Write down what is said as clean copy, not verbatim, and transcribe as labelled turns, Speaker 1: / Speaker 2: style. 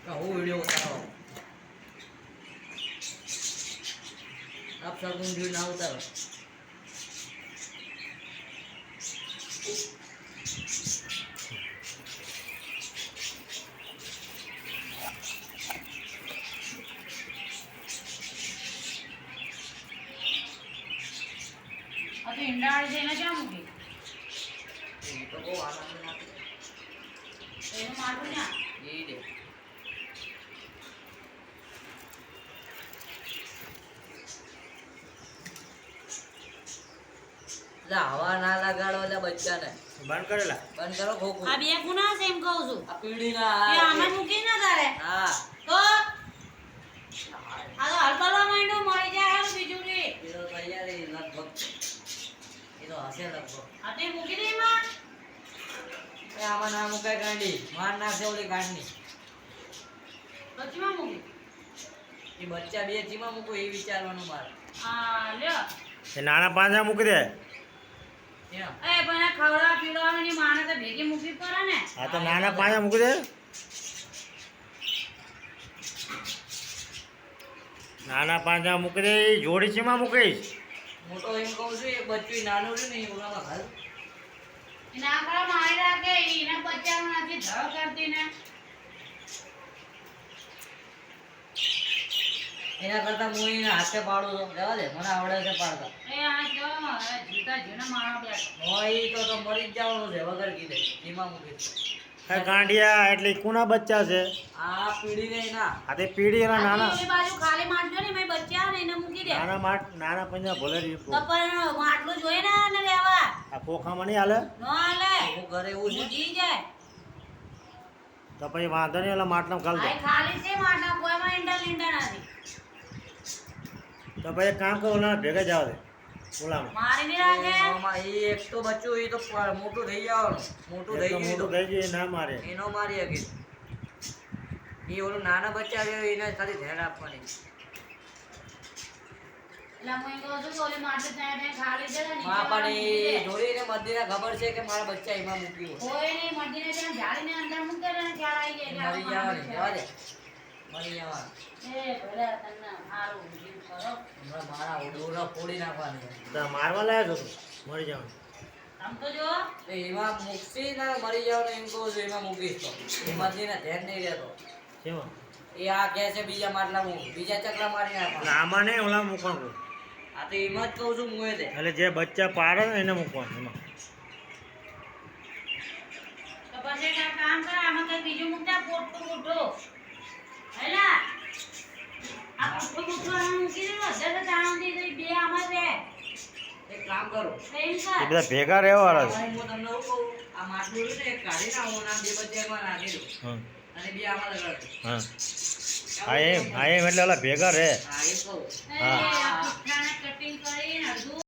Speaker 1: હું વિડિયો ઉતારો આપ સગુન જો ના ઉતારો
Speaker 2: અતો ઈંડાળ છે એને ક્યાં મૂકી
Speaker 1: એ તો બહુ આનંદ નાખે
Speaker 2: એનું માટલું ના
Speaker 1: એ દે હવા ના લગાડો એટલે બચ્ચાને
Speaker 3: બંધ કરેલા
Speaker 1: બંધ કરો ખોખું
Speaker 2: આ બે ગુના છે એમ કહું છું
Speaker 1: આ પીડીના
Speaker 2: એ આમાં મૂકી ના તારે
Speaker 1: હા
Speaker 2: તો આ તો હલકલવા માંડ્યો મળી જાય હારું બીજું કે
Speaker 1: એ તો તૈયારી લગભગ એ તો હશે લગભગ
Speaker 2: આ તે મૂકી દે માં
Speaker 1: એ આમાં ના મુકાય ગાંડી માર નાખે ઓલી ગાંડની
Speaker 2: બચમાં મૂકી
Speaker 1: એ બચ્ચા બે ચીમાં મૂકો એ વિચારવાનું મારે
Speaker 2: આ લ્યો
Speaker 3: એ નાના પાંજા મૂકી દે
Speaker 1: એમ
Speaker 2: એ પણ આ ખવડા પીવડાવવાની માને તો ભેગી મૂકવી પડે ને
Speaker 3: આ તો નાના પાંજા મૂકી દે નાના પાંજા મૂકી દે ઈ જોડી ચીમાં મૂકીશ
Speaker 1: મોટો એમ કહું છું એક બચ્ચું નાનું છે ને એ ઓલામાં ઘાલ
Speaker 2: એના આકડા મારી રાખે એના બચ્ચાનું નથી ધળ કરતી ને
Speaker 1: એના કરતા હું એના હાથે પાડું તો રહેવા દે મને આવડે છે પાડતા
Speaker 2: એ આ જો જીતા જીને મારા બેઠો
Speaker 1: હોય તો મરી જ જવાનું છે વગર કીધે ધીમા મૂકી
Speaker 3: એ ગાંડિયા એટલે ઈ કોના બચ્ચા છે
Speaker 1: આ પીડી ને ના
Speaker 3: આ તે પીડી એના નાના
Speaker 2: ઓલી બાજુ ખાલી માટલો ને મેં બચ્ચા ને એને મૂકી દે
Speaker 3: નાના પાંજા ભલે રહી
Speaker 2: તો પણ માટલું જોઈ ને લેવા
Speaker 3: આ ખોખામાં નહીં હાલે
Speaker 2: નો હાલે
Speaker 1: હું ઘરે એવું છે
Speaker 2: જી જાય
Speaker 3: તો પછી વાંધો નહીં એટલે માટલામાં ઘાલ દો
Speaker 2: આ ખાલી છે માટલા કોઈમાં ઈંડા લીંડા નથી
Speaker 3: તો પછી એક કામ કરો ઓલા ભેગા જાવ દે ઓલામાં
Speaker 2: મારી નહીં રાખે
Speaker 1: આમાં એ એક તો બચ્ચું એ તો મોટું થઈ જવાનું મોટું
Speaker 3: એક
Speaker 1: થઈ
Speaker 3: તો
Speaker 1: ગયું
Speaker 3: મોટું થઈ ગયું એ ના મારે
Speaker 1: એનો મારી હકી એ ઓલું નાના બચ્ચા છે એને ખાલી ધ્યાન આપવાની
Speaker 2: એટલે હું એમ કહું છું કે ઓલી માટલી ત્યાં ખાલી છે ને
Speaker 1: માં પણ એ જોડીને મધ્યને ખબર છે કે મારા બચ્ચા એમાં મૂક્યું
Speaker 2: કોઈ નહીં મટીને ત્યાં જાળીને અંદર મૂકે ને ખ્યાલ આવી જાય
Speaker 1: મરી જવાની જવા દે મરી જવાનું
Speaker 2: એ ભલે તને સારું જીવ કરો
Speaker 1: હમણાં મારા ડોરા ફોડી નાખવાની
Speaker 3: તો મારવા લાયા છો તું મરી જવાનું
Speaker 2: આમ તો જો
Speaker 1: તો એમાં મૂકશી ના મરી જવાનું એમ કહું છું એમાં મૂકીશ તો એ મધ્યને ધ્યાન નહીં રહેતો
Speaker 3: શેમાં
Speaker 1: એ આ કહે છે બીજા માટલા મૂક બીજા ચકલા મારી
Speaker 3: એટલે
Speaker 1: નાખવાના
Speaker 3: આમાં નહીં ઓલા મૂકવાનું
Speaker 1: આ તો એમ જ કહું છું હું એ દે
Speaker 3: એટલે જે બચ્ચા પાડે ને એને મૂકવાનું એમાં
Speaker 2: તો પછી એક કામ કર આમાં કઈ બીજું મૂકતા પોટું મૂઠો હેલા આ પોટું મૂઠું આમાં મૂકી દે અધર જાણતી તો બે આમાં છે
Speaker 1: એક કામ કરો
Speaker 2: એમ
Speaker 3: એ
Speaker 2: કર
Speaker 3: બધા ભેગા રહેવાળા છે
Speaker 1: હું તમને શું કહું આ માટલું છે ને એક કાઢી નાખો ના બે બચ્ચા એમાં નાખી દો
Speaker 3: હા
Speaker 1: અને બે આમાં લગાડો
Speaker 3: હા હા એમ એટલે ઓલા ભેગા રહે
Speaker 1: હા એ કહું
Speaker 2: એ આ પુઠાને